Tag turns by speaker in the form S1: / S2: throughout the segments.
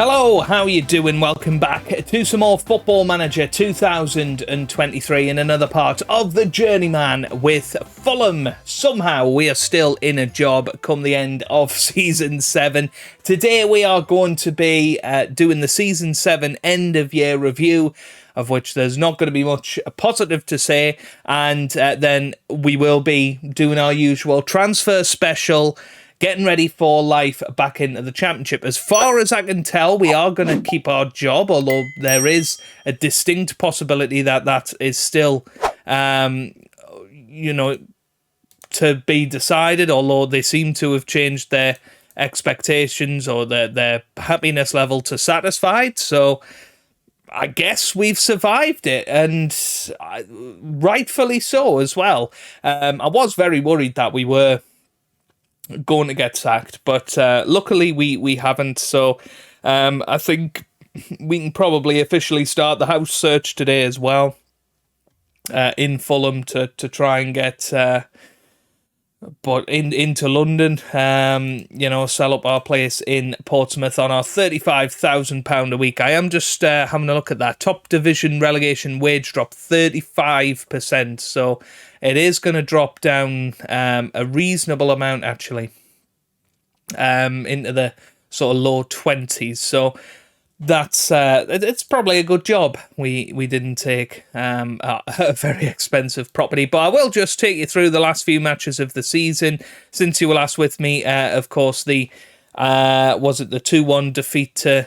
S1: Hello, how are you doing? Welcome back to some more Football Manager 2023 in another part of the Journeyman with Fulham. Somehow we are still in a job come the end of Season 7. Today we are going to be doing the Season 7 end of year review, of which there's not going to be much positive to say, and then we will be doing our usual transfer special, getting ready for life back into the Championship. As far as I can tell, we are going to keep our job, although there is a distinct possibility that that is still, to be decided, although they seem to have changed their expectations or their happiness level to satisfied. So I guess we've survived it, and rightfully so as well. I was very worried that we were going to get sacked, but luckily we haven't. So I think we can probably officially start the house search today as well in Fulham to try and get into London, sell up our place in Portsmouth on our £35,000 a week. I am just having a look at that. Top division relegation wage drop 35%, so it is going to drop down a reasonable amount, actually, into the sort of low 20s. So that's it's probably a good job we didn't take a very expensive property. But I will just take you through the last few matches of the season since you were last with me. Of course, was it the 2-1 defeat to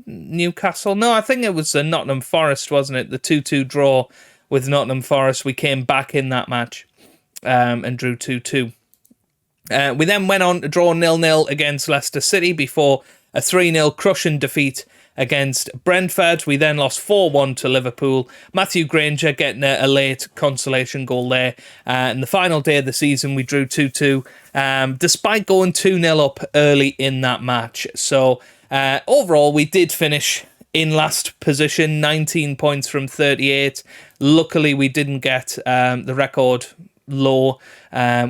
S1: Newcastle? No, I think it was the Nottingham Forest, wasn't it? The 2-2 draw with Nottingham Forest. We came back in that match and drew 2-2. We then went on to draw 0-0 against Leicester City before a 3-0 crushing defeat against Brentford. We then lost 4-1 to Liverpool. Matthew Granger getting a late consolation goal there. And the final day of the season, we drew 2-2, despite going 2-0 up early in that match. So overall, we did finish in last position, 19 points from 38. Luckily, we didn't get the record low,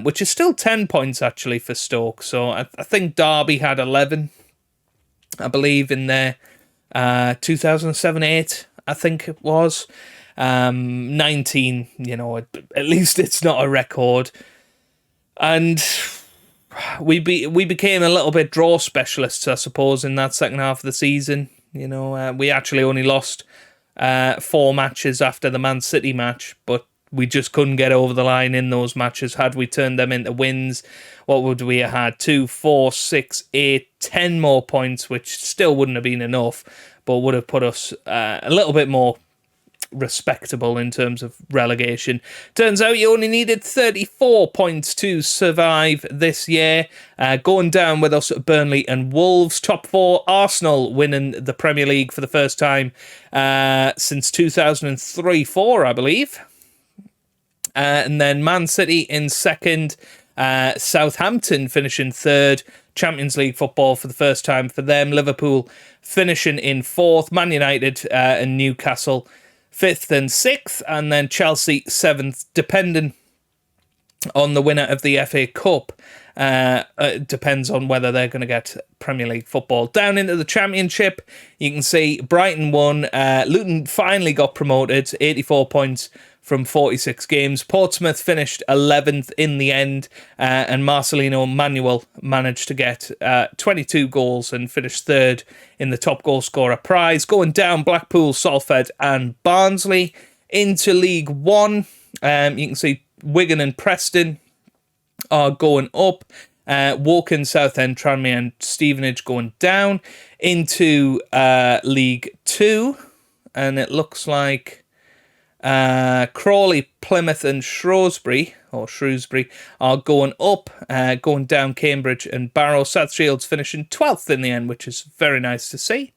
S1: which is still 10 points actually for Stoke. So I think Derby had 11, I believe, in their 2007-8, I think it was. 19, at least it's not a record. And we became a little bit draw specialists, I suppose, in that second half of the season. We actually only lost 4 matches after the Man City match, but we just couldn't get over the line in those matches. Had we turned them into wins, what would we have had? 2, 4, 6, 8, 10 more points, which still wouldn't have been enough, but would have put us a little bit more respectable in terms of relegation. Turns out you only needed 34 points to survive this year. Going down with us, Burnley and Wolves. Top 4, Arsenal winning the Premier League for the first time since 2003-4, I believe. And then Man City in second, Southampton finishing third, Champions League football for the first time for them, Liverpool finishing in fourth, Man United and Newcastle fifth and sixth, and then Chelsea seventh, depending on the winner of the FA Cup. It depends on whether they're going to get Premier League football. Down into the Championship, you can see Brighton won, Luton finally got promoted, 84 points from 46 games. Portsmouth finished 11th in the end, and Marcelino Manuel managed to get 22 goals and finished third in the top goal scorer prize. Going down, Blackpool, Salford and Barnsley. Into League One, you can see Wigan and Preston are going up. Woking, Southend, Tranmere and Stevenage going down. Into League Two, and it looks like Crawley, Plymouth and Shrewsbury are going up. Going down, Cambridge and Barrow. South Shields finishing 12th in the end, which is very nice to see.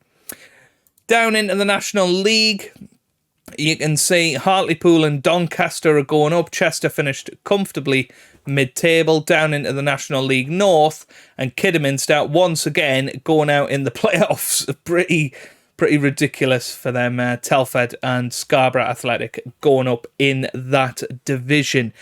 S1: Down into the National League, you can see Hartlepool and Doncaster are going up. Chester finished comfortably mid-table. Down into the National League North, and Kidderminster once again going out in the playoffs. Pretty ridiculous for them. Telford and Scarborough Athletic going up in that division.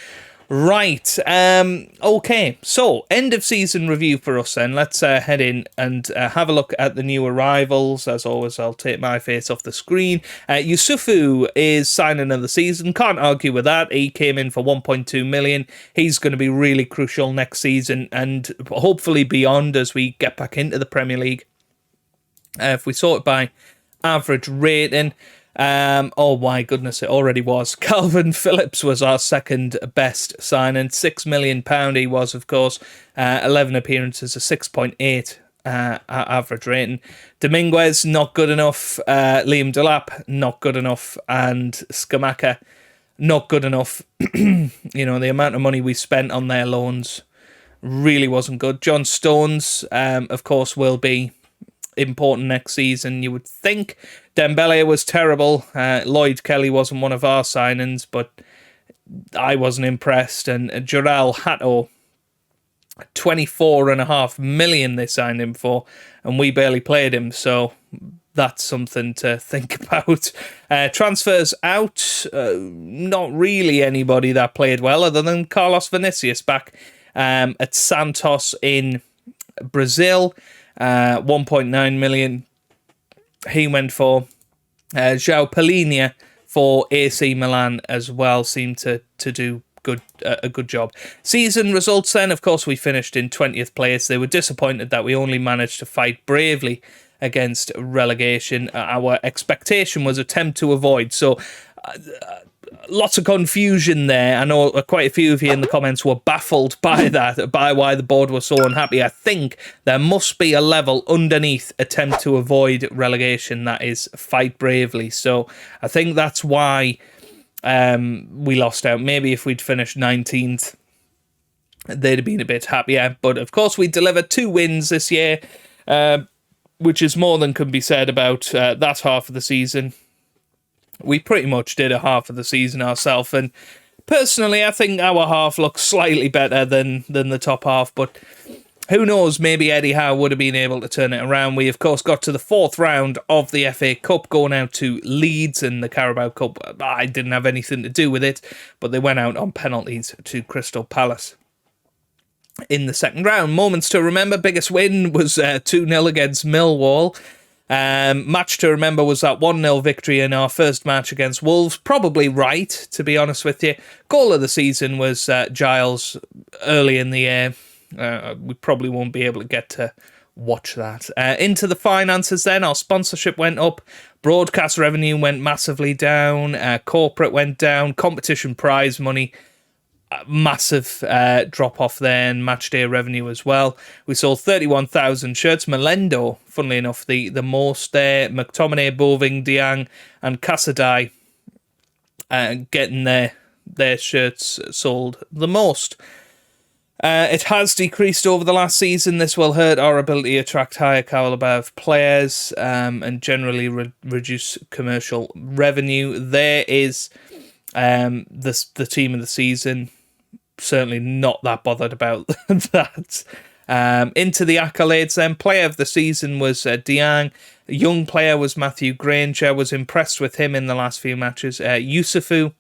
S1: Right. Okay. So, end of season review for us then. Let's head in and have a look at the new arrivals. As always, I'll take my face off the screen. Yusufu is signing of the season. Can't argue with that. He came in for 1.2 million. He's going to be really crucial next season and hopefully beyond as we get back into the Premier League. If we sort it by average rating, oh my goodness, it already was. Calvin Phillips was our second best signing. £6 million he was, of course. 11 appearances, a 6.8 average rating. Dominguez, not good enough. Liam Delap, not good enough. And Skamaka, not good enough. The amount of money we spent on their loans really wasn't good. John Stones, of course, will be important next season, you would think. Dembele was terrible. Lloyd Kelly wasn't one of our signings, but I wasn't impressed. And Jarrell Hato, 24.5 million they signed him for, and we barely played him, so that's something to think about. Transfers out, not really anybody that played well other than Carlos Vinicius back at Santos in Brazil. 1.9 million he went for. João Palhinha for AC Milan as well seemed to do a good job. Season results then, of course, we finished in 20th place. They were disappointed that we only managed to fight bravely against relegation. Our expectation was attempt to avoid, so lots of confusion there. I know quite a few of you in the comments were baffled by that, by why the board was so unhappy. I think there must be a level underneath attempt to avoid relegation that is fight bravely. So I think that's why we lost out. Maybe if we'd finished 19th, they'd have been a bit happier. But of course, we delivered 2 wins this year, which is more than can be said about that half of the season. We pretty much did a half of the season ourselves, and personally, I think our half looks slightly better than the top half, but who knows, maybe Eddie Howe would have been able to turn it around. We, of course, got to the 4th round of the FA Cup, going out to Leeds in the Carabao Cup. I didn't have anything to do with it, but they went out on penalties to Crystal Palace in the 2nd round. Moments to remember, biggest win was 2-0 against Millwall. Match to remember was that 1-0 victory in our first match against Wolves. Probably right, to be honest with you. Goal of the season was Giles early in the year. We probably won't be able to get to watch that. Into the finances then, our sponsorship went up. Broadcast revenue went massively down. Corporate went down. Competition prize money, massive drop off there, and match day revenue as well. We sold 31,000 shirts. Melendo, funnily enough, the most there. McTominay, Boving, Diang, and Casadei getting their shirts sold the most. It has decreased over the last season. This will hurt our ability to attract higher caliber of players and generally reduce commercial revenue. There is the team of the season. Certainly not that bothered about that. Into the accolades then. Player of the season was Diang. Young player was Matthew Granger. Was impressed with him in the last few matches. Yusufu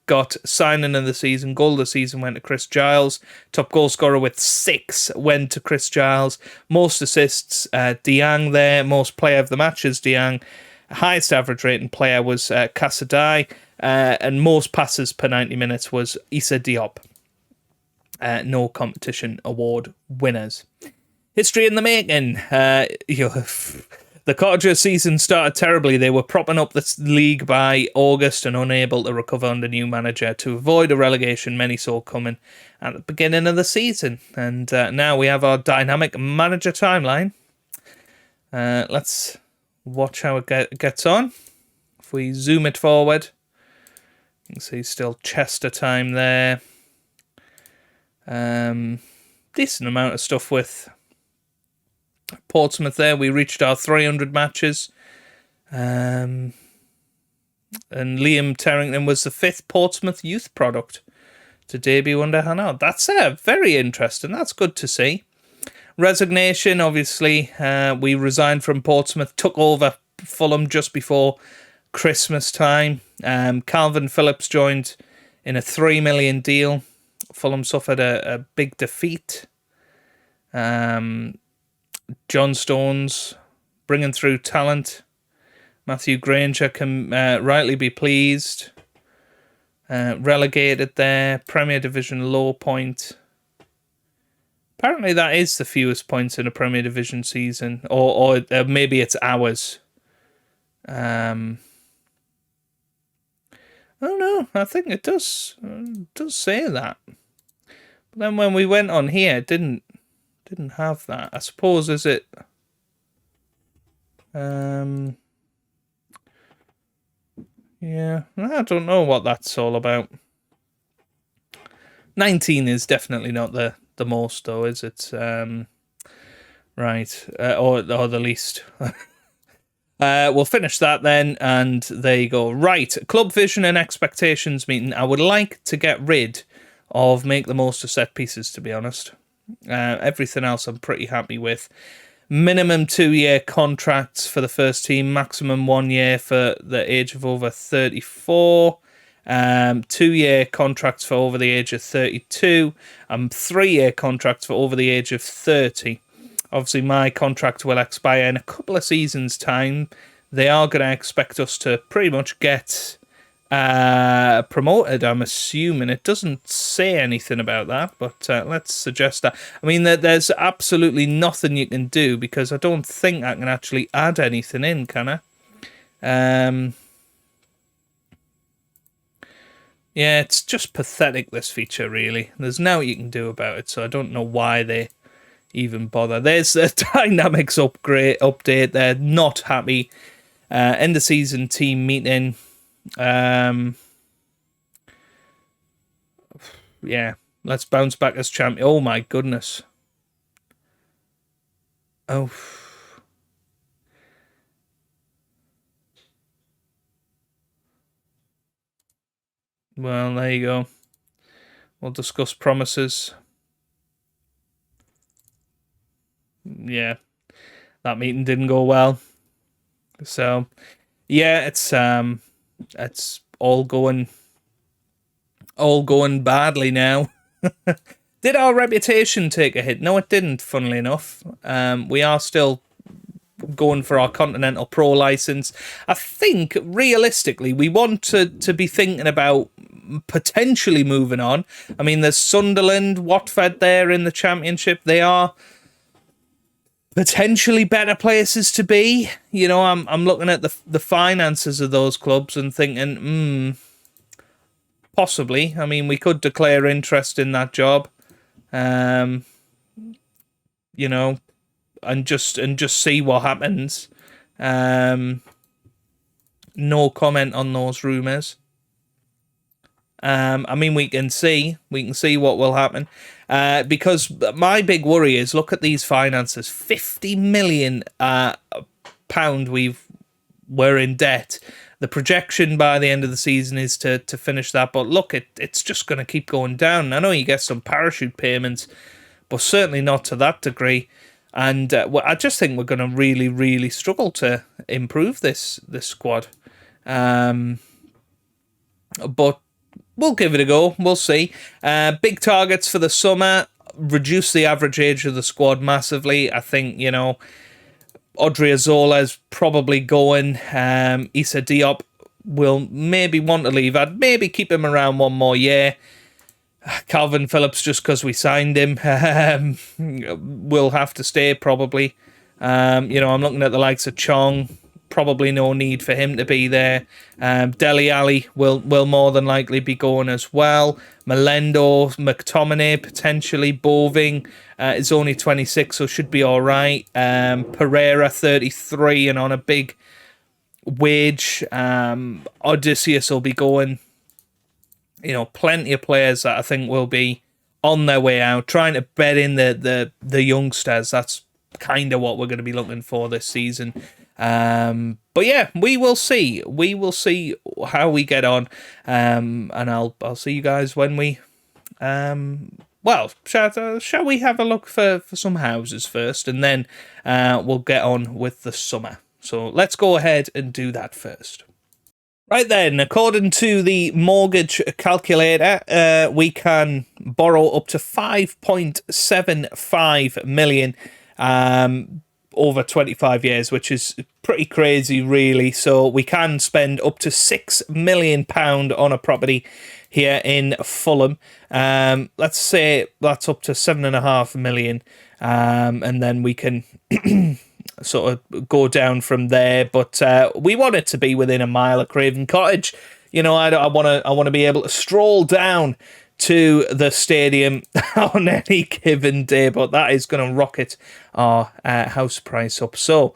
S1: got signing of the season. Goal of the season went to Chris Giles. Top goal scorer with 6 went to Chris Giles. Most assists, Diang there. Most player of the matches, Diang. Highest average rating player was Casadei. And most passes per 90 minutes was Issa Diop. No competition award winners. History in the making. The Cottagers season started terribly. They were propping up the league by August and unable to recover under new manager. To avoid a relegation, many saw coming at the beginning of the season. And now we have our dynamic manager timeline. Let's watch how it gets on. If we zoom it forward, you can see still Chester time there. Decent amount of stuff with Portsmouth there. We reached our 300 matches. And Liam Terrington was the 5th Portsmouth youth product to debut under Hannah. That's very interesting. That's good to see. Resignation, obviously. We resigned from Portsmouth, took over Fulham just before Christmas time. Calvin Phillips joined in a $3 million deal. Fulham suffered a big defeat. John Stones bringing through talent. Matthew Granger can rightly be pleased. Relegated there. Premier Division low point. Apparently that is the fewest points in a Premier Division season. Or maybe it's ours. I don't know. I think it does say that. But then when we went on here, it didn't have that. I suppose, is it... yeah, I don't know what that's all about. 19 is definitely not the most, though, is it? Right, or the least. We'll finish that then, and there you go. Right, club vision and expectations meeting. I would like to get rid of make the most of set pieces, to be honest. Everything else I'm pretty happy with. Minimum 2-year contracts for the first team, maximum 1 year for the age of over 34. 2-year contracts for over the age of 32, and 3-year contracts for over the age of 30. Obviously, my contract will expire in a couple of seasons' time. They are going to expect us to pretty much get promoted, I'm assuming. It doesn't say anything about that, but let's suggest that. I mean, there's absolutely nothing you can do, because I don't think I can actually add anything in, can I? Yeah, it's just pathetic, this feature, really. There's nothing you can do about it, so I don't know why they even bother. There's a Dynamics update. They're not happy. End of season team meeting. Yeah, let's bounce back as champion. Oh my goodness. Oh. Well, there you go. We'll discuss promises. Yeah, that meeting didn't go well. So, yeah, it's all going badly now. Did our reputation take a hit? No, it didn't, funnily enough. We are still going for our Continental Pro license. I think, realistically, we want to be thinking about potentially moving on. I mean, there's Sunderland, Watford there in the Championship. They are potentially better places to be. You know, I'm looking at the finances of those clubs and thinking, possibly. I mean, we could declare interest in that job, you know, and just see what happens. No comment on those rumours. I mean, we can see what will happen. Because my big worry is, look at these finances. £50 million we're in debt. The projection by the end of the season is to finish that, but look, it's just going to keep going down. I know you get some parachute payments, but certainly not to that degree. And I just think we're going to really, really struggle to improve this squad. But we'll give it a go. We'll see. Big targets for the summer. Reduce the average age of the squad massively. I think, you know, Audrey Azola's probably going. Issa Diop will maybe want to leave. I'd maybe keep him around one more year. Calvin Phillips, just because we signed him, will have to stay probably. You know, I'm looking at the likes of Chong. Probably no need for him to be there. Dele Alli will more than likely be going as well. Melendo, McTominay, potentially. Boving is only 26, so should be all right. Pereira, 33, and on a big wage. Odysseus will be going. You know, plenty of players that I think will be on their way out, trying to bed in the youngsters. That's kind of what we're going to be looking for this season. But yeah, we will see. We will see how we get on. And I'll see you guys when we well, shall we have a look for some houses first, and then we'll get on with the summer. So let's go ahead and do that first. Right then, according to the mortgage calculator, we can borrow up to 5.75 million over 25 years, which is pretty crazy, really. So we can spend up to £6 million on a property here in Fulham. Let's say that's up to 7.5 million, and then we can sort of go down from there. But we want it to be within a mile of Craven Cottage. You know, I want to be able to stroll down to the stadium on any given day, but that is going to rocket our house price up. So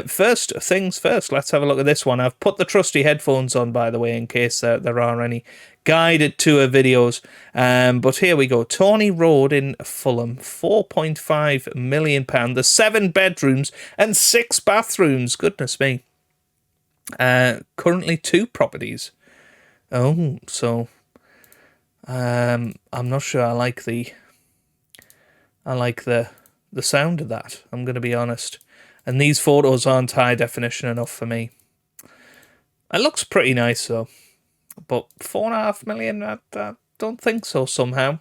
S1: first things first, let's have a look at this one. I've put the trusty headphones on, by the way, in case there are any guided tour videos. But here we go. Tawny Road in Fulham, £4.5 million. There's 7 bedrooms and 6 bathrooms. Goodness me. Currently 2 properties. Oh, so I'm not sure I like the sound of that, I'm going to be honest. And these photos aren't high definition enough for me. It looks pretty nice though. But 4.5 million, I don't think so somehow.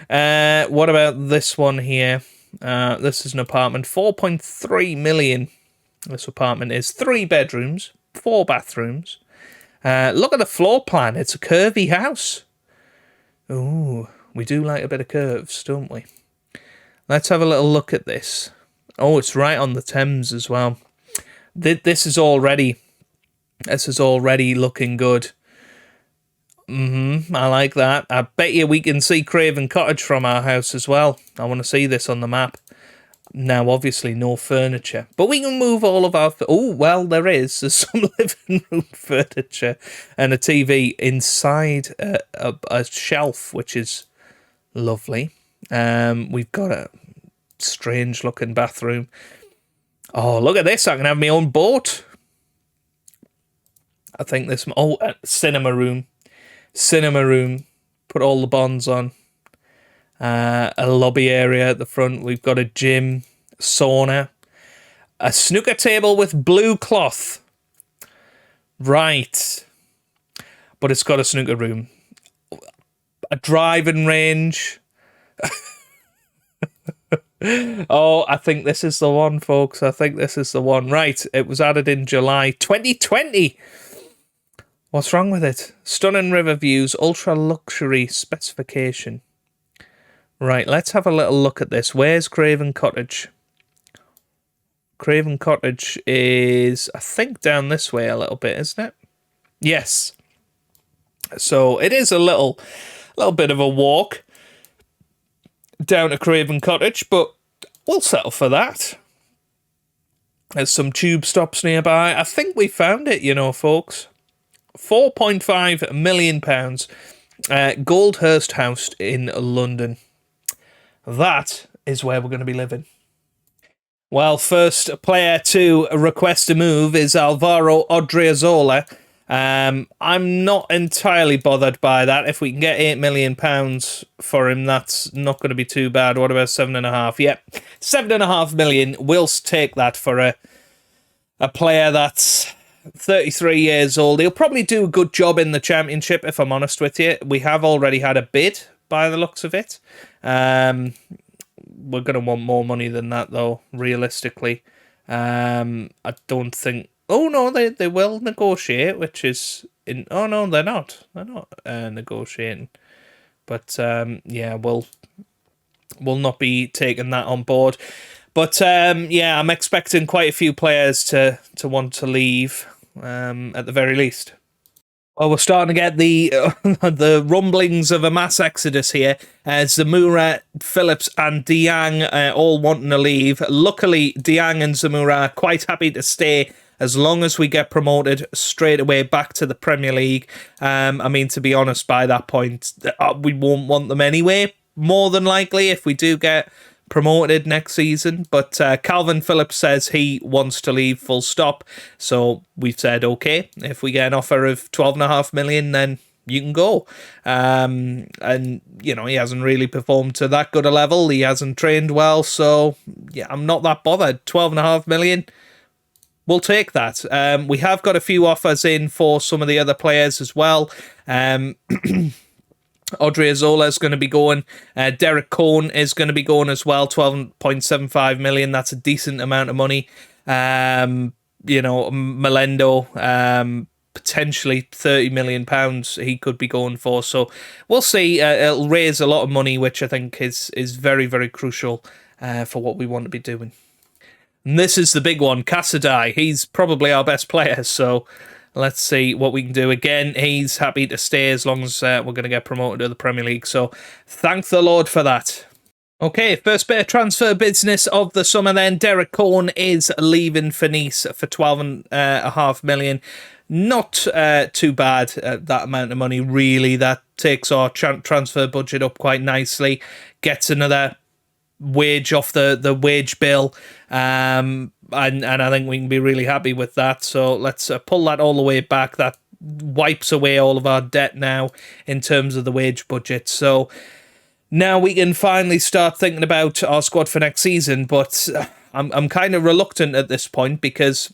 S1: What about this one here? This is an apartment, 4.3 million. This apartment is 3 bedrooms, 4 bathrooms. Look at the floor plan. It's a curvy house. Ooh, we do like a bit of curves, don't we? Let's have a little look at this. Oh, it's right on the Thames as well. This is already looking good. I like that. I bet you we can see Craven Cottage from our house as well. I want to see this on the map. Now, obviously, no furniture, but we can move all of our... Oh, well, there's some living room furniture and a TV inside a shelf, which is lovely. We've got a strange-looking bathroom. Oh, look at this. I can have my own boat. I think this... Oh, cinema room. Cinema room. Put all the bonds on. A lobby area at the front. We've got a gym, sauna, a snooker table with blue cloth. Right. But it's got a snooker room. A driving range. Oh, I think this is the one, folks. I think this is the one. Right. It was added in July 2020. What's wrong with it? Stunning river views, ultra luxury specification. Right, let's have a little look at this. Where's Craven Cottage? Craven Cottage is, I think, down this way a little bit, isn't it? Yes. So it is a little bit of a walk down to Craven Cottage, but we'll settle for that. There's some tube stops nearby. I think we found it, you know, folks. £4.5 million. Goldhurst House in London. That is where we're going to be living. Well, first player to request a move is Alvaro Odriozola. I'm not entirely bothered by that. If we can get £8 million for him, that's not going to be too bad. What about 7.5? Yep, 7.5 million. We'll take that for a player that's 33 years old. He'll probably do a good job in the Championship, if I'm honest with you. We have already had a bid by the looks of it. We're going to want more money than that, though, realistically. I don't think... Oh, no, they will negotiate, which is... Oh, no, they're not. They're not negotiating. But, yeah, we'll not be taking that on board. But, yeah, I'm expecting quite a few players to want to leave, at the very least. Well, we're starting to get the rumblings of a mass exodus here. Zamora, Phillips and Diang all wanting to leave. Luckily, Diang and Zamora are quite happy to stay as long as we get promoted straight away back to the Premier League. I mean, to be honest, by that point, we won't want them anyway, more than likely, if we do get promoted next season. But Calvin Phillips says he wants to leave, full stop. So we've said, okay, if we get an offer of 12.5 million, then you can go. And, you know, he hasn't really performed to that good a level. He hasn't trained well. So, yeah, I'm not that bothered. 12.5 million, we'll take that. We have got a few offers in for some of the other players as well. Odriozola is going to be going. Derek Cohn is going to be going as well. 12.75 million. That's a decent amount of money. Melendo, potentially £30 million he could be going for. So we'll see. It'll raise a lot of money, which I think is very, very crucial for what we want to be doing. And this is the big one, Casadei. He's probably our best player, so let's see what we can do. Again, he's happy to stay as long as we're going to get promoted to the Premier League. So thank the Lord for that. Okay, first bit of transfer business of the summer then. Derek Cohn is leaving for Nice for £12.5 million. Not too bad, that amount of money, really. That takes our transfer budget up quite nicely. Gets another wage off the wage bill. And I think we can be really happy with that. So let's pull that all the way back. That wipes away all of our debt now in terms of the wage budget. So now we can finally start thinking about our squad for next season. But I'm kind of reluctant at this point because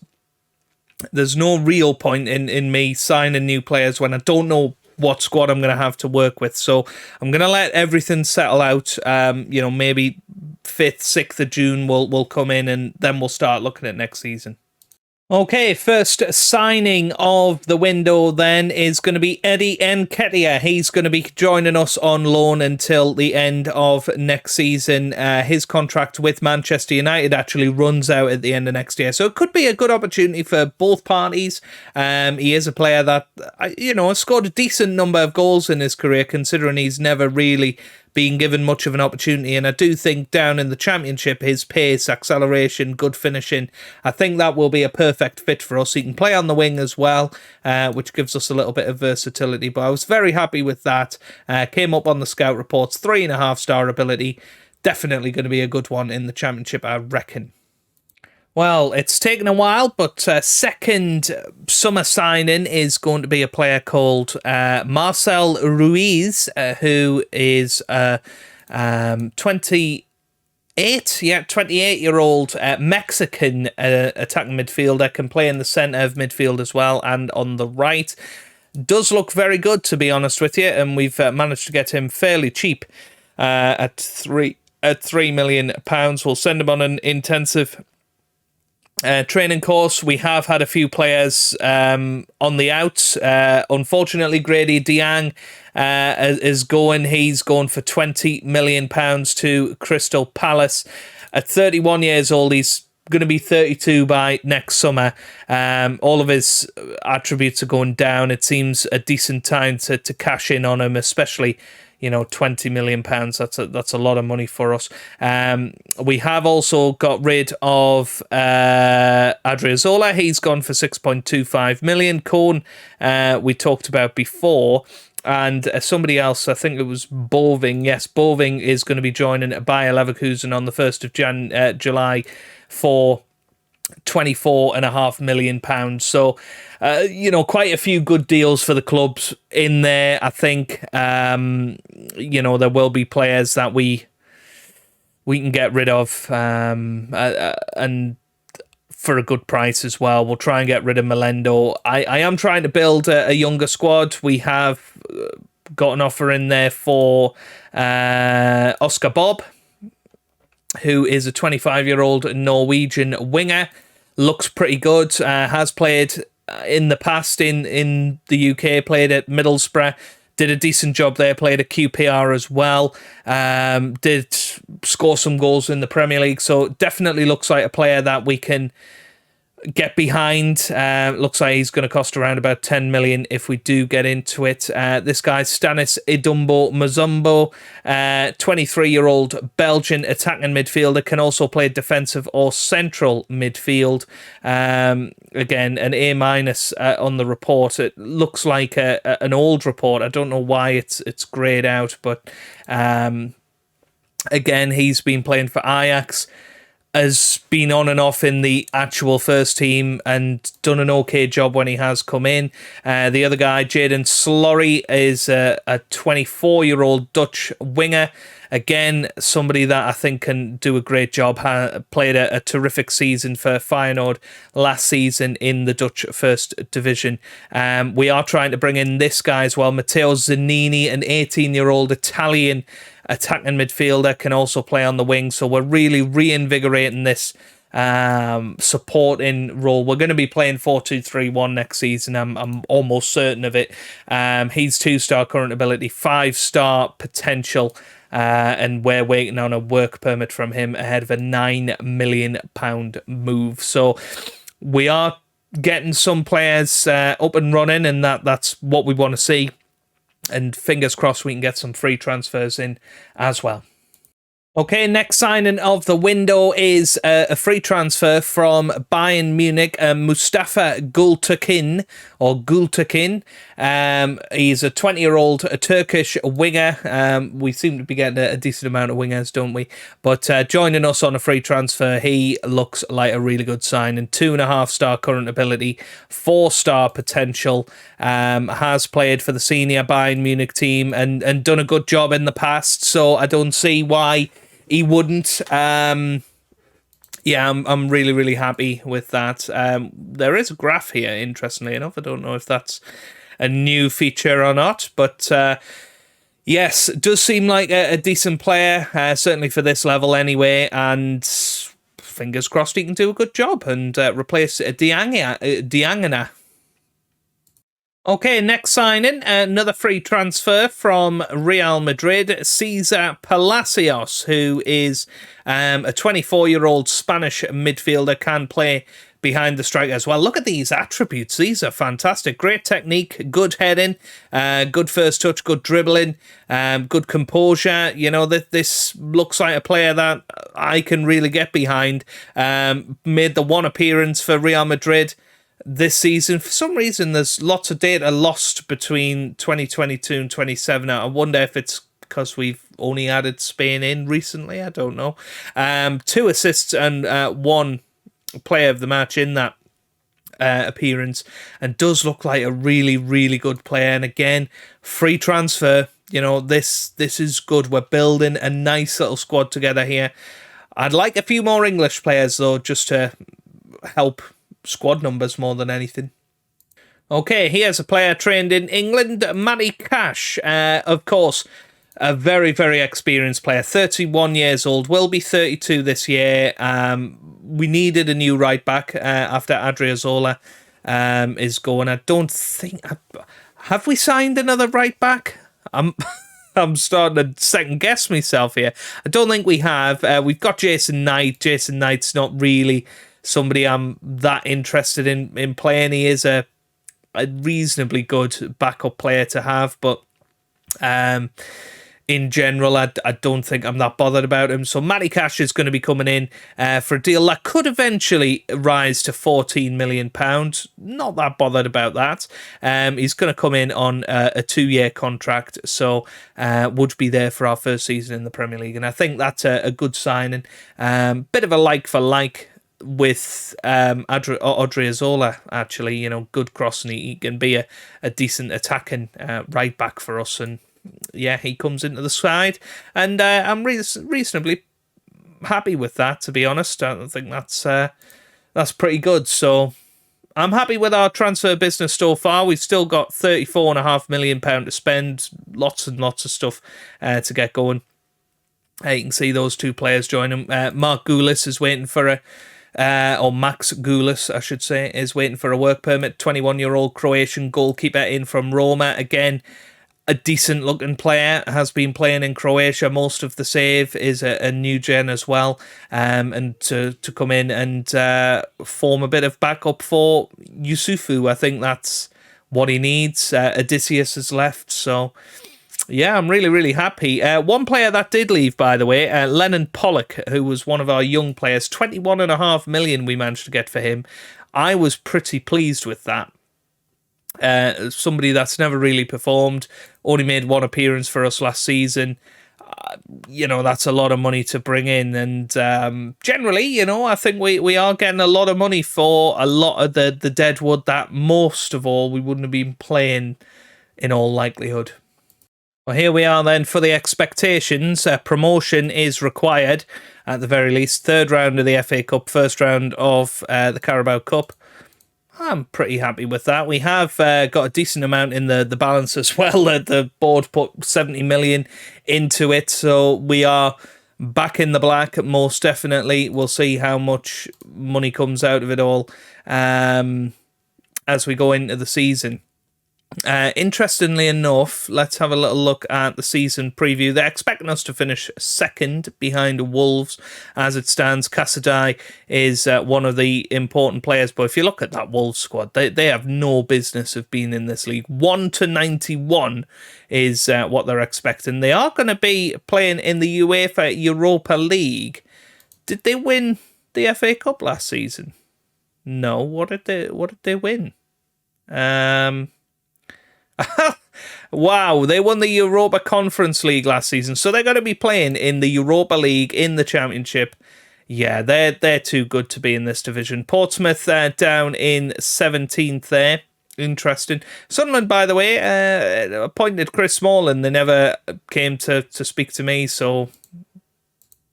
S1: there's no real point in me signing new players when I don't know what squad I'm going to have to work with. So I'm going to let everything settle out. Maybe 5th, 6th of June we'll come in and then we'll start looking at next season. Okay, first signing of the window then is going to be Eddie Nketiah. He's going to be joining us on loan until the end of next season. His contract with Manchester United actually runs out at the end of next year, so it could be a good opportunity for both parties. He is a player that, has scored a decent number of goals in his career, considering he's never really being given much of an opportunity, and I do think down in the Championship, his pace, acceleration, good finishing, I think that will be a perfect fit for us. He can play on the wing as well, which gives us a little bit of versatility, but I was very happy with that. Came up on the scout reports, 3.5-star ability, definitely going to be a good one in the Championship, I reckon. Well, it's taken a while, but second summer signing is going to be a player called Marcel Ruiz, who is 28-year-old Mexican attacking midfielder, can play in the centre of midfield as well and on the right. Does look very good, to be honest with you, and we've managed to get him fairly cheap at £3 million. We'll send him on an intensive training course. We have had a few players on the outs. Unfortunately, Grady Diang is going. He's going for £20 million to Crystal Palace. At 31 years old, he's going to be 32 by next summer. All of his attributes are going down. It seems a decent time to cash in on him, especially £20 million. That's a lot of money for us. We have also got rid of Adriozola. He's gone for £6.25 million. Cohn, we talked about before. And somebody else, I think it was Boving. Yes, Boving is going to be joining Bayer Leverkusen on the 1st of July for £24.5 million. So, quite a few good deals for the clubs in there. I think, there will be players that we can get rid of, and for a good price as well. We'll try and get rid of Melendo. I am trying to build a younger squad. We have got an offer in there for Oscar Bob, who is a 25-year-old Norwegian winger. Looks pretty good. Has played in the past in the UK, played at Middlesbrough, did a decent job there, played at QPR as well, did score some goals in the Premier League, so definitely looks like a player that we can get behind. Looks like he's going to cost around about 10 million if we do get into it. This guy's Stanis Idumbo Mazumbo, 23-year-old Belgian attacking midfielder, can also play defensive or central midfield. Again, an A- on the report. It looks like an old report. I don't know why it's greyed out, but again, he's been playing for Ajax. has been on and off in the actual first team and done an okay job when he has come in. The other guy, Jadon Slorry, is a 24-year-old Dutch winger. Again, somebody that I think can do a great job. Played a terrific season for Feyenoord last season in the Dutch First Division. We are trying to bring in this guy as well, Matteo Zanini, an 18-year-old Italian attacking midfielder, can also play on the wing. So we're really reinvigorating this supporting role. We're going to be playing 4-2-3-1 next season. I'm almost certain of it. He's 2-star current ability, 5-star potential. And we're waiting on a work permit from him ahead of a £9 million move. So we are getting some players up and running, and that's what we want to see. And fingers crossed we can get some free transfers in as well. Okay, next signing of the window is a free transfer from Bayern Munich, Mustafa Gültekin, or Gültekin. He's a 20-year-old Turkish winger. We seem to be getting a decent amount of wingers, don't we? But joining us on a free transfer, he looks like a really good signing. 2.5-star current ability, 4-star potential. Has played for the senior Bayern Munich team and done a good job in the past, so I don't see why he wouldn't. I'm really, really happy with that. There is a graph here, interestingly enough. I don't know if that's a new feature or not, but yes, it does seem like a decent player, certainly for this level anyway, and fingers crossed he can do a good job and replace Diangana. Okay, next signing, another free transfer from Real Madrid, Cesar Palacios, who is a 24-year-old Spanish midfielder, can play behind the striker as well. Look at these attributes. These are fantastic. Great technique, good heading, good first touch, good dribbling, good composure. You know, this looks like a player that I can really get behind. Made the one appearance for Real Madrid this season. For some reason, there's lots of data lost between 2022 and 27. I wonder if it's because we've only added Spain in recently. I don't know. 2 assists and 1 player of the match in that appearance, and does look like a really, really good player. And again, free transfer. You know, this is good. We're building a nice little squad together here. I'd like a few more English players, though, just to help squad numbers more than anything. Okay, here's a player trained in England, Matty Cash. Of course, a very, very experienced player, 31 years old, will be 32 this year. We needed a new right back after Adriozola is going. I don't think... Have we signed another right back? I'm starting to second guess myself here. I don't think we have. We've got Jason Knight. Jason Knight's not really somebody I'm that interested in playing. He is a reasonably good backup player to have, but in general, I don't think I'm that bothered about him. So Matty Cash is going to be coming in for a deal that could eventually rise to £14 million. Not that bothered about that. He's going to come in on a 2-year contract, so would be there for our first season in the Premier League. And I think that's a good signing. Bit of a like-for-like with Odriozola, actually. You know, good crossing. He can be a decent attacking right back for us, and yeah, he comes into the side, and I'm reasonably happy with that, to be honest. I think that's pretty good. So I'm happy with our transfer business so far. We've still got £34.5 million to spend, lots and lots of stuff to get going. You can see those 2 players join him. Mark Goulis is waiting for or Max Goulis, I should say, is waiting for a work permit. 21-year-old Croatian goalkeeper in from Roma. Again, a decent looking player, has been playing in Croatia. Most of the save is a new gen as well. And to come in and form a bit of backup for Yusufu, I think that's what he needs. Odysseus has left, so yeah, I'm really, really happy. One player that did leave, by the way, Lennon Pollock, who was one of our young players, 21.5 million we managed to get for him. I was pretty pleased with that. Somebody that's never really performed, only made 1 appearance for us last season. that's a lot of money to bring in. And generally, I think we are getting a lot of money for a lot of the dead wood that most of all we wouldn't have been playing in all likelihood. Well, here we are then for the expectations. Promotion is required at the very least. Third round of the FA Cup, first round of the Carabao Cup. I'm pretty happy with that. We have got a decent amount in the balance as well. The board put 70 million into it, so we are back in the black, most definitely. We'll see how much money comes out of it all as we go into the season. Interestingly enough, let's have a little look at the season preview. They're expecting us to finish second behind Wolves as it stands. Casadei is one of the important players, but if you look at that Wolves squad, they have no business of being in this league. 1-91 is what they're expecting. They are going to be playing in the UEFA Europa League. Did they win the FA Cup last season? No. What did they win? Wow, they won the Europa Conference League last season, so they're going to be playing in the Europa League in the Championship. Yeah, they're too good to be in this division. Portsmouth down in 17th there. Interesting. Sunderland, by the way, appointed Chris Smalling. They never came to speak to me, so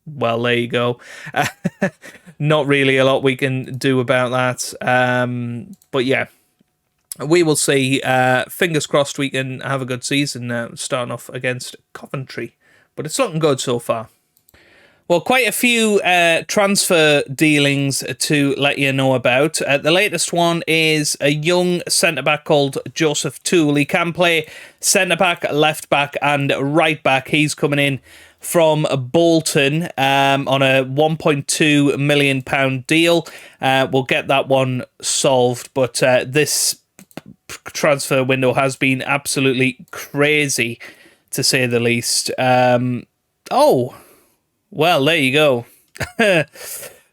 S1: well, there you go. Not really a lot we can do about that. But yeah. We will see. Fingers crossed we can have a good season starting off against Coventry. But it's looking good so far. Well, quite a few transfer dealings to let you know about. The latest one is a young centre-back called Joseph Toole. He can play centre-back, left-back and right-back. He's coming in from Bolton on a £1.2 million deal. We'll get that one solved. But this transfer window has been absolutely crazy, to say the least. Oh, well, there you go.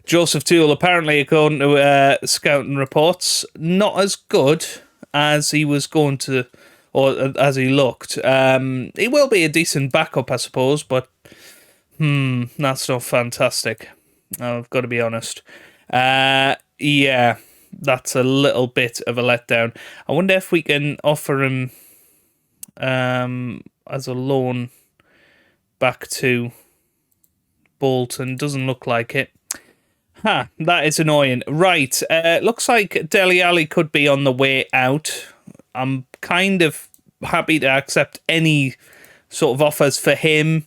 S1: Joseph Toole, apparently, according to scouting reports, not as good as he was going to, or as he looked. He will be a decent backup, I suppose, but that's not fantastic. I've got to be honest. Yeah. That's a little bit of a letdown. I wonder if we can offer him as a loan back to Bolton. Doesn't look like it. That is annoying. Right, looks like Dele Alli could be on the way out. I'm kind of happy to accept any sort of offers for him.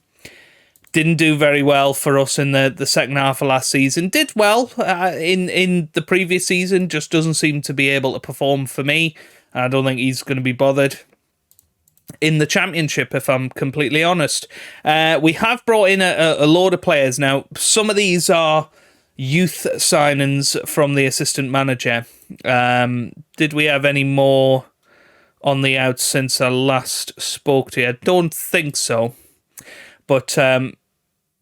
S1: Didn't do very well for us in the second half of last season. Did well in the previous season, just doesn't seem to be able to perform for me. I don't think he's going to be bothered in the Championship, if I'm completely honest. We have brought in a load of players now. Some of these are youth signings from the assistant manager. Did we have any more on the outs since I last spoke to you? I don't think so. But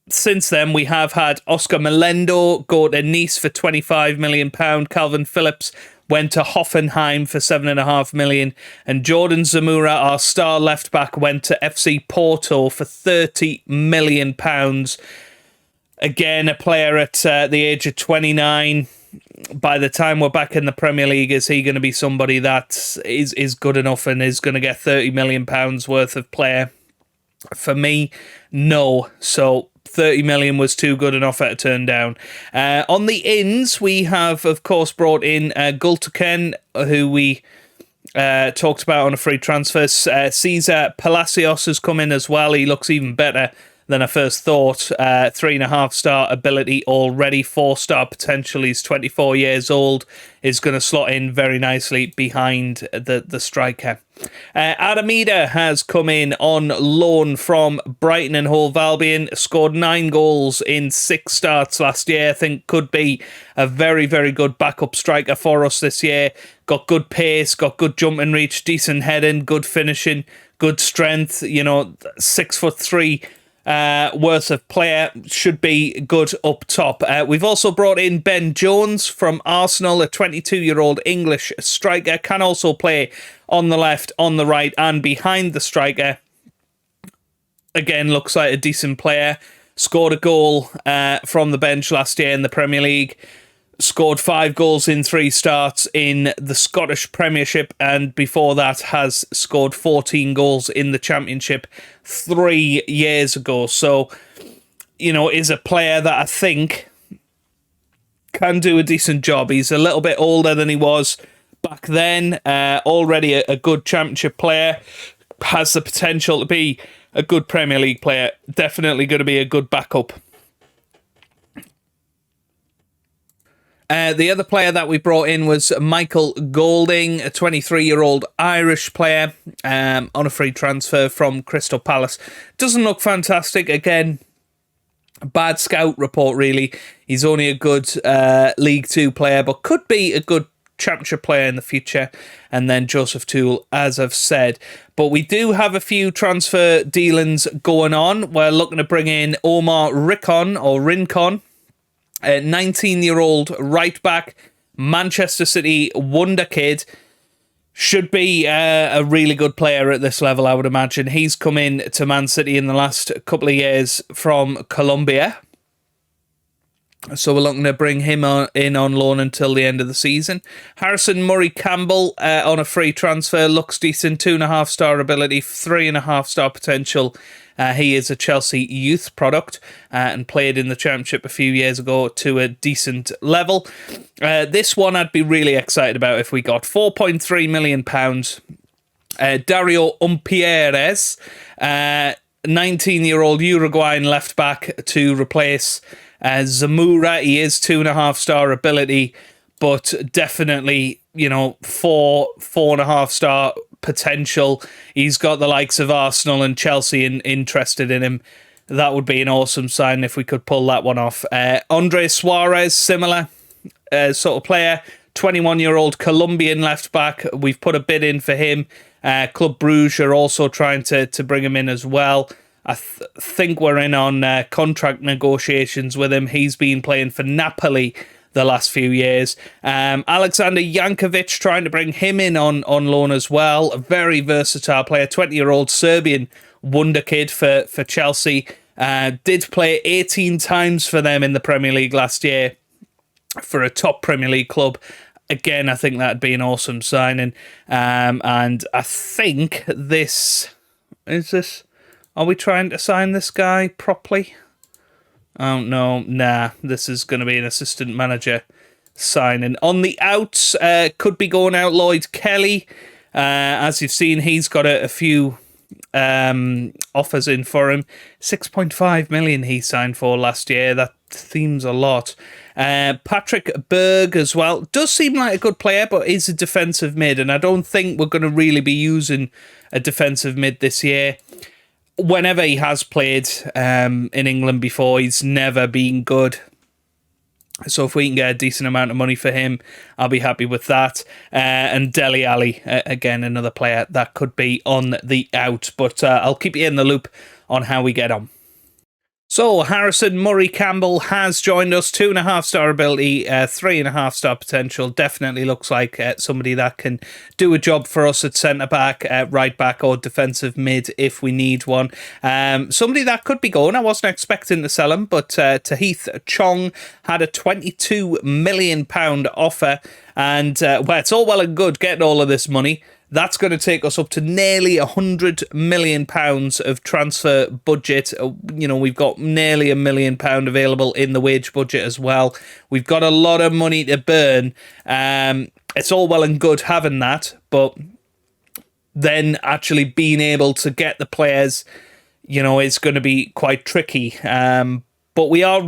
S1: since then, we have had Oscar Melendo go to Nice for £25 million. Calvin Phillips went to Hoffenheim for £7.5 million. And Jordan Zamora, our star left-back, went to FC Porto for £30 million. Again, a player at the age of 29. By the time we're back in the Premier League, is he going to be somebody that is good enough and is going to get £30 million worth of player? For me, no. So 30 million was too good an offer to turn down. On the ins, we have, of course, brought in Gulteken, who we talked about on a free transfer. Cesar Palacios has come in as well. He looks even better than I first thought. 3.5-star ability already, 4-star potential. He's 24 years old. Is going to slot in very nicely behind the striker. Adamida has come in on loan from Brighton and Hove Albion. Scored 9 goals in 6 starts last year. I think could be a very, very good backup striker for us this year. Got good pace, got good jumping reach, decent heading, good finishing, good strength. 6'3" worth of player, should be good up top. We've also brought in Ben Jones from Arsenal, a 22-year-old English striker, can also play on the left, on the right and behind the striker. again, looks like a decent player. Scored a goal from the bench last year in the Premier League. Scored 5 goals in 3 starts in the Scottish Premiership, and before that has scored 14 goals in the Championship 3 years ago. So, is a player that I think can do a decent job. He's a little bit older than he was back then. Already a good Championship player. Has the potential to be a good Premier League player. Definitely going to be a good backup. The other player that we brought in was Michael Golding, a 23-year-old Irish player on a free transfer from Crystal Palace. Doesn't look fantastic. Again, bad scout report, really. He's only a good League Two player, but could be a good Championship player in the future. And then Joseph Toole, as I've said. But we do have a few transfer dealings going on. We're looking to bring in Omar Rincon, a 19-year-old right-back, Manchester City wonder kid. Should be a really good player at this level, I would imagine. He's come in to Man City in the last couple of years from Colombia. So we're looking to bring him in on loan until the end of the season. Harrison Murray-Campbell on a free transfer. Looks decent. 2.5-star ability, 3.5-star potential. He is a Chelsea youth product and played in the Championship a few years ago to a decent level. This one I'd be really excited about if we got £4.3 million. Dario Umpierrez, 19-year-old Uruguayan left-back to replace Zamora. He is 2.5-star ability, but definitely, 4.5-star potential. He's got the likes of Arsenal and Chelsea interested in him. That would be an awesome sign if we could pull that one off. Andre Suarez, similar sort of player, 21-year-old Colombian left-back. We've put a bid in for him. Club Brugge are also trying to bring him in as well. I think we're in on contract negotiations with him. He's been playing for Napoli the last few years. Alexander Jankovic, trying to bring him in on loan as well. A very versatile player, 20-year-old Serbian wonder kid for Chelsea. Did play 18 times for them in the Premier League last year for a top Premier League club. Again, I think that'd be an awesome signing. And I think are we trying to sign this guy properly? Oh, no. Nah, this is going to be an assistant manager signing. On the outs, could be going out Lloyd Kelly. As you've seen, he's got a few offers in for him. 6.5 million he signed for last year. That seems a lot. Patrick Berg as well. Does seem like a good player, but is a defensive mid, and I don't think we're going to really be using a defensive mid this year. Whenever he has played in England before, he's never been good. So if we can get a decent amount of money for him, I'll be happy with that. And Dele Alli, again, another player that could be on the out. But I'll keep you in the loop on how we get on. So Harrison Murray-Campbell has joined us. 2.5-star ability, 3.5-star potential. Definitely looks like somebody that can do a job for us at centre-back, right-back or defensive mid if we need one. Somebody that could be going. I wasn't expecting to sell him, but Tahith Chong had a £22 million offer. And it's all well and good getting all of this money. That's going to take us up to nearly £100 million of transfer budget. We've got nearly £1 million available in the wage budget as well. We've got a lot of money to burn. It's all well and good having that, but then actually being able to get the players, is going to be quite tricky. But we are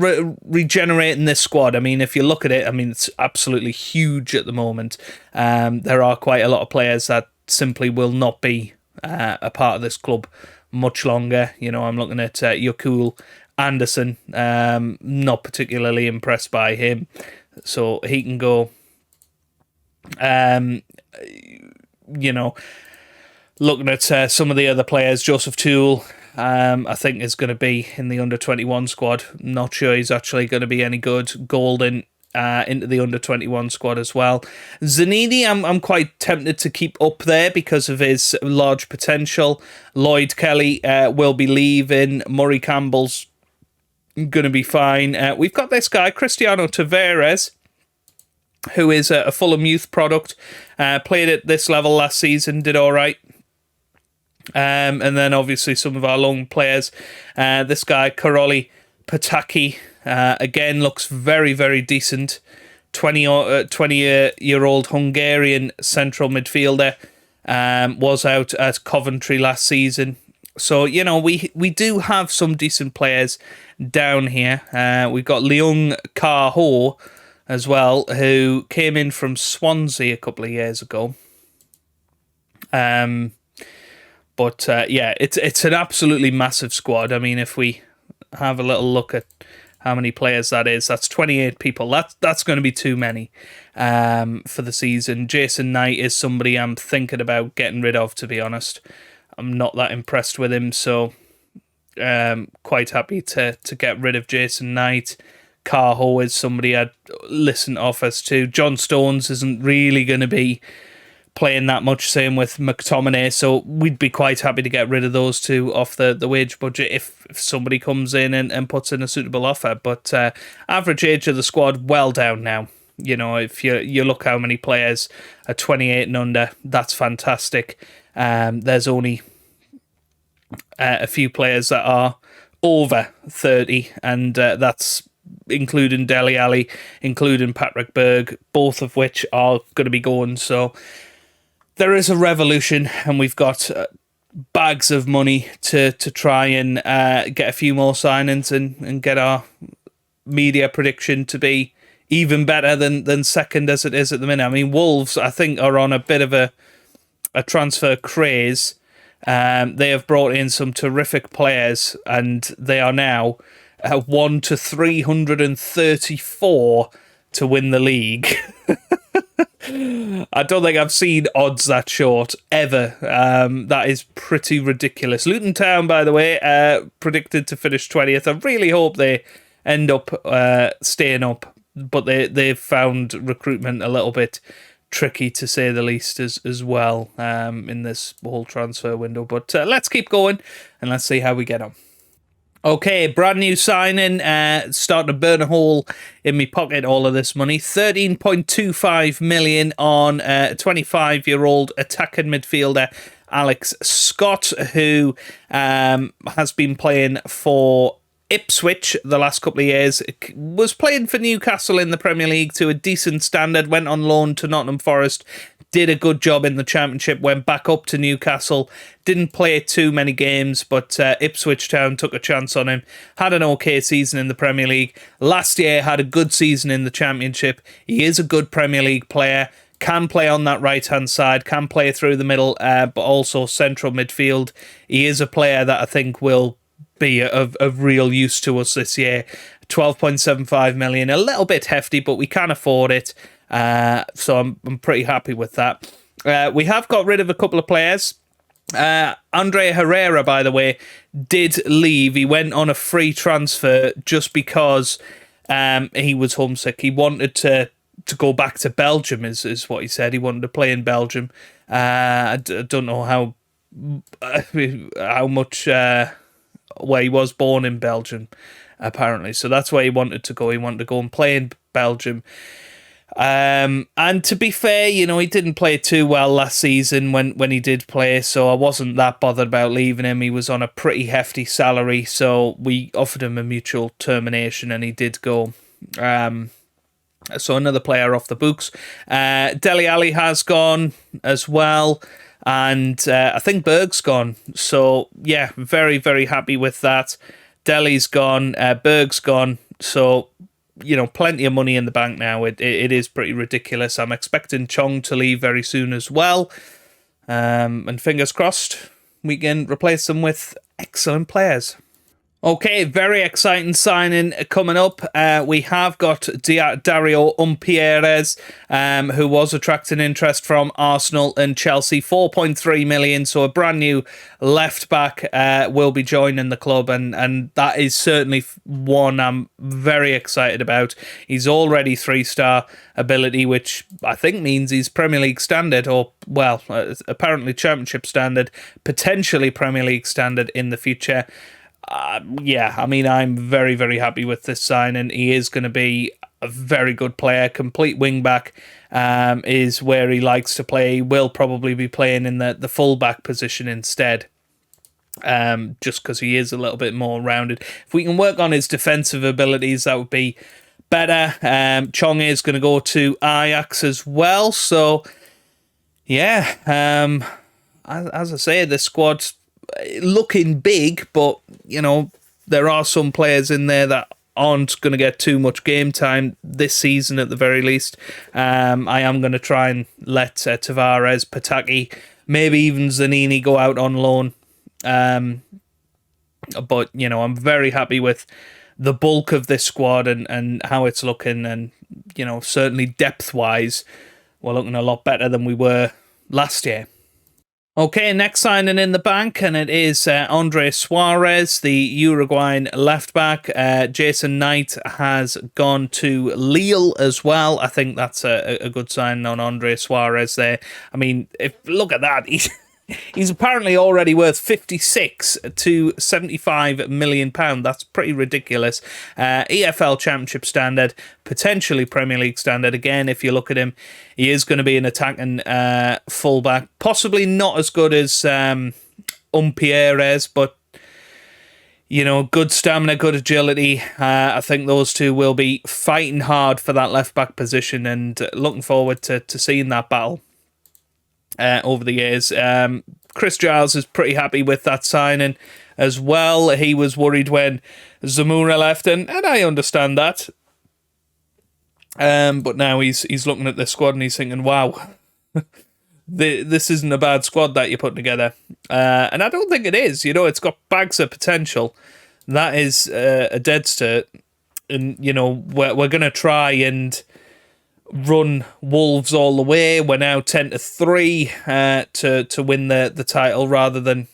S1: regenerating this squad. I mean, if you look at it, it's absolutely huge at the moment. There are quite a lot of players that simply will not be a part of this club much longer. I'm looking at Yakul Anderson. Not particularly impressed by him. So he can go. Looking at some of the other players, Joseph Toole, I think is going to be in the under-21 squad. Not sure he's actually going to be any good. Golden, into the under-21 squad as well. Zanini, I'm quite tempted to keep up there because of his large potential. Lloyd Kelly will be leaving. Murray Campbell's going to be fine. We've got this guy, Cristiano Tavares, who is a Fulham youth product. Played at this level last season, did all right. And then obviously some of our loan players. This guy, Karoli Pataki, again looks very, very decent. 20-year-old Hungarian central midfielder, was out at Coventry last season. So, you know, we do have some decent players down here. We've got Leung Kar Ho as well, who came in from Swansea a couple of years ago. But yeah, it's an absolutely massive squad. I mean, if we have a little look at how many players that is, that's 28 people. That's going to be too many for the season. Jason Knight is somebody I'm thinking about getting rid of, to be honest. I'm not that impressed with him, so quite happy to get rid of Jason Knight. Carho is somebody I'd listen to offers to. John Stones isn't really going to be playing that much, same with McTominay, so we'd be quite happy to get rid of those two off the wage budget if somebody comes in and puts in a suitable offer. But average age of the squad, well down now. You know, if you look how many players are 28 and under, that's fantastic. There's only a few players that are over 30, and that's including Dele Alli, including Patrick Berg, both of which are going to be going. So there is a revolution, and we've got bags of money to try and get a few more signings and get our media prediction to be even better than second as it is at the minute. I mean, Wolves, I think, are on a bit of a transfer craze. They have brought in some terrific players, and they are now 1 to 334 to win the league. I don't think I've seen odds that short ever. That is pretty ridiculous. Luton Town, by the way, predicted to finish 20th. I really hope they end up staying up, but they've found recruitment a little bit tricky, to say the least, as well, in this whole transfer window. But let's keep going and let's see how we get on. Okay, brand new signing, starting to burn a hole in my pocket, all of this money. 13.25 million on 25-year-old attacking midfielder Alex Scott, who has been playing for Ipswich the last couple of years, was playing for Newcastle in the Premier League to a decent standard, went on loan to Nottingham Forest, did a good job in the Championship, went back up to Newcastle, didn't play too many games, but Ipswich Town took a chance on him, had an okay season in the Premier League. Last year had a good season in the Championship. He is a good Premier League player, can play on that right-hand side, can play through the middle, but also central midfield. He is a player that I think will be of real use to us this year. 12.75 million, a little bit hefty, but we can afford it. So I'm pretty happy with that. We have got rid of a couple of players. Andre Herrera, by the way, did leave. He went on a free transfer just because he was homesick. He wanted to go back to Belgium, is what he said. He wanted to play in Belgium. I don't know how much. Well, he was born in Belgium, apparently. So that's where he wanted to go. He wanted to go and play in Belgium. And to be fair, you know, he didn't play too well last season when he did play, so I wasn't that bothered about leaving him. He was on a pretty hefty salary, so we offered him a mutual termination, and he did go. So another player off the books. Dele Alli has gone as well, and I think Berg's gone. So yeah, very, very happy with that. Dele's gone, Berg's gone, so you know, plenty of money in the bank now. It is pretty ridiculous. I'm expecting Chong to leave very soon as well. And fingers crossed, we can replace them with excellent players. Okay, very exciting signing coming up. We have got Dario Umpierrez, who was attracting interest from Arsenal and Chelsea. 4.3 million, so a brand new left back will be joining the club, and that is certainly one I'm very excited about. He's already 3-star ability, which I think means he's Premier League standard, or well, apparently Championship standard, potentially Premier League standard in the future. Yeah, I mean, I'm very, very happy with this signing. He is going to be a very good player. Complete wing-back is where he likes to play. He will probably be playing in the full-back position instead, just because he is a little bit more rounded. If we can work on his defensive abilities, that would be better. Chong is going to go to Ajax as well. So, yeah, as I say, the squad's looking big, but there are some players in there that aren't going to get too much game time this season at the very least. I am going to try and let Tavares, Pataki, maybe even Zanini go out on loan. But I'm very happy with the bulk of this squad and how it's looking, and certainly depth wise we're looking a lot better than we were last year. Okay, next signing in the bank, and it is Andre Suarez, the Uruguayan left-back. Jason Knight has gone to Lille as well. I think that's a good sign on Andre Suarez there. I mean, look at that. He's apparently already worth 56 to 75 million pound. That's pretty ridiculous. EFL Championship standard, potentially Premier League standard. Again, if you look at him, he is going to be an attacking fullback. Possibly not as good as Umpierrez, but good stamina, good agility. I think those two will be fighting hard for that left back position, and looking forward to seeing that battle. Over the years. Chris Giles is pretty happy with that signing as well. He was worried when Zamora left, and I understand that. But now he's looking at the squad and he's thinking, wow, this isn't a bad squad that you're putting together. And I don't think it is. It's got bags of potential. That is a dead cert. And, we're going to try and run Wolves all the way. We're now 10-3 to win the title rather than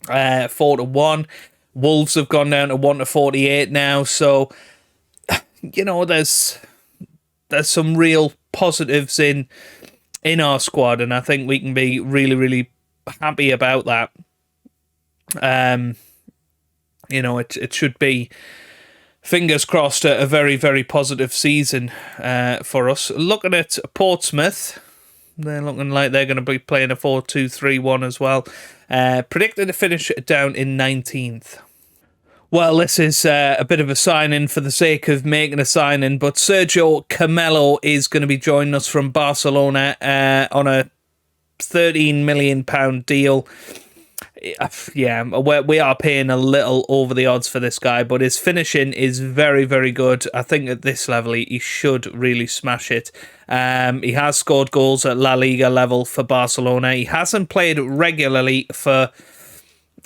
S1: 4-1. Wolves have gone down to 1-48 now. So there's some real positives in our squad, and I think we can be really, really happy about that. It should be, fingers crossed, a very, very positive season for us. Looking at Portsmouth, they're looking like they're going to be playing a 4-2-3-1 as well. Predicted to finish down in 19th. Well, this is a bit of a sign-in for the sake of making a sign-in, but Sergio Camelo is going to be joining us from Barcelona on a £13 million deal. Yeah, we are paying a little over the odds for this guy, but his finishing is very, very good. I think at this level, he should really smash it. He has scored goals at La Liga level for Barcelona. He hasn't played regularly for,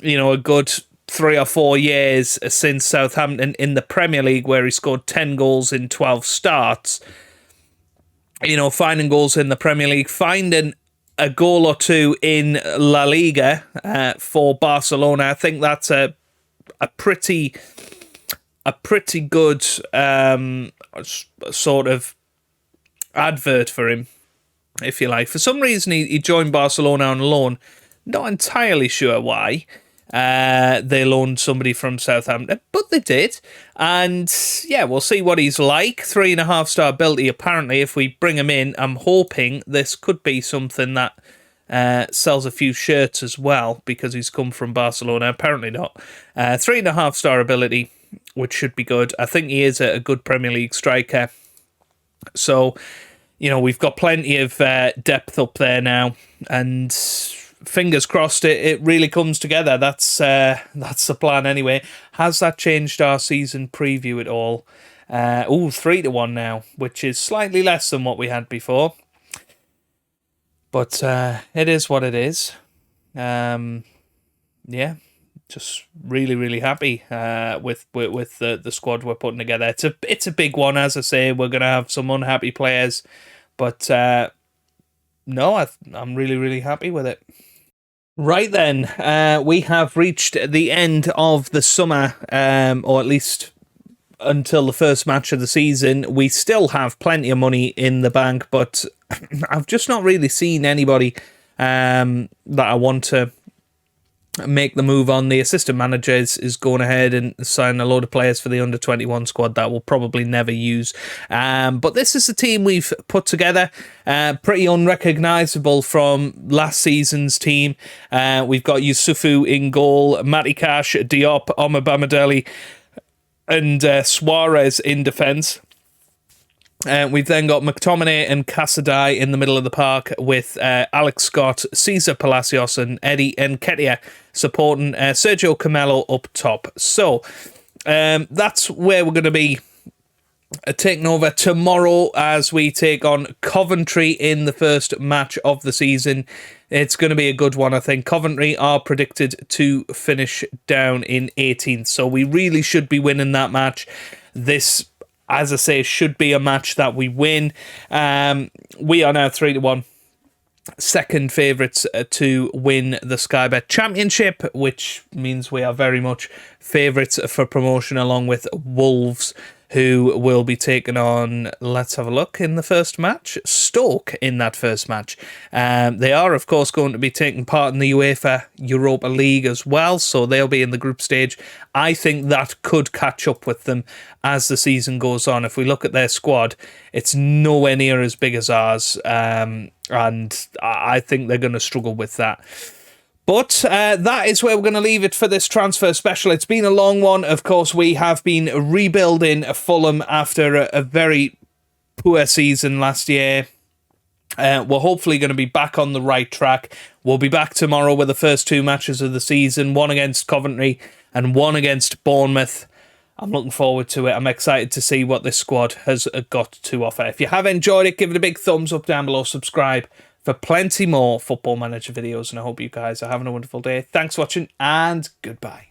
S1: a good 3 or 4 years since Southampton in the Premier League, where he scored 10 goals in 12 starts. Finding goals in the Premier League, finding a goal or two in La Liga for Barcelona. I think that's a pretty good sort of advert for him, if you like. For some reason, he joined Barcelona on loan. Not entirely sure why. They loaned somebody from Southampton, but they did. And yeah, we'll see what he's like. 3.5-star ability, apparently. If we bring him in, I'm hoping this could be something that sells a few shirts as well, because he's come from Barcelona. Apparently not. 3.5-star ability, which should be good. I think he is a good Premier League striker. So, we've got plenty of depth up there now, and fingers crossed it really comes together. That's the plan anyway. Has that changed our season preview at all? 3-1 now, which is slightly less than what we had before. But it is what it is. Yeah, just really, really happy with the squad we're putting together. It's a big one, as I say. We're gonna have some unhappy players, but no, I'm really, really happy with it. Right then, we have reached the end of the summer, or at least until the first match of the season. We still have plenty of money in the bank, but I've just not really seen anybody that I want to make the move on. The assistant manager is going ahead and signing a load of players for the under-21 squad that we'll probably never use. But this is the team we've put together. Pretty unrecognisable from last season's team. We've got Yusufu in goal, Matty Cash, Diop, Omar Bamadeli, and Suarez in defence. We've then got McTominay and Casadei in the middle of the park, with Alex Scott, Cesar Palacios, and Eddie Nketiah supporting Sergio Camelo up top. So that's where we're going to be taking over tomorrow as we take on Coventry in the first match of the season. It's going to be a good one, I think. Coventry are predicted to finish down in 18th, so we really should be winning that match. This, as I say, should be a match that we win. We are now 3-1. Second favourites to win the Sky Bet Championship, which means we are very much favourites for promotion, along with Wolves, who will be taking on, let's have a look, in the first match, Stoke in that first match. They are, of course, going to be taking part in the UEFA Europa League as well, so they'll be in the group stage. I think that could catch up with them as the season goes on. If we look at their squad, it's nowhere near as big as ours, and I think they're going to struggle with that. But that is where we're going to leave it for this transfer special. It's been a long one. Of course, we have been rebuilding Fulham after a very poor season last year. We're hopefully going to be back on the right track. We'll be back tomorrow with the first two matches of the season, one against Coventry and one against Bournemouth. I'm looking forward to it. I'm excited to see what this squad has got to offer. If you have enjoyed it, give it a big thumbs up down below. Subscribe for plenty more Football Manager videos, and I hope you guys are having a wonderful day. Thanks for watching, and goodbye.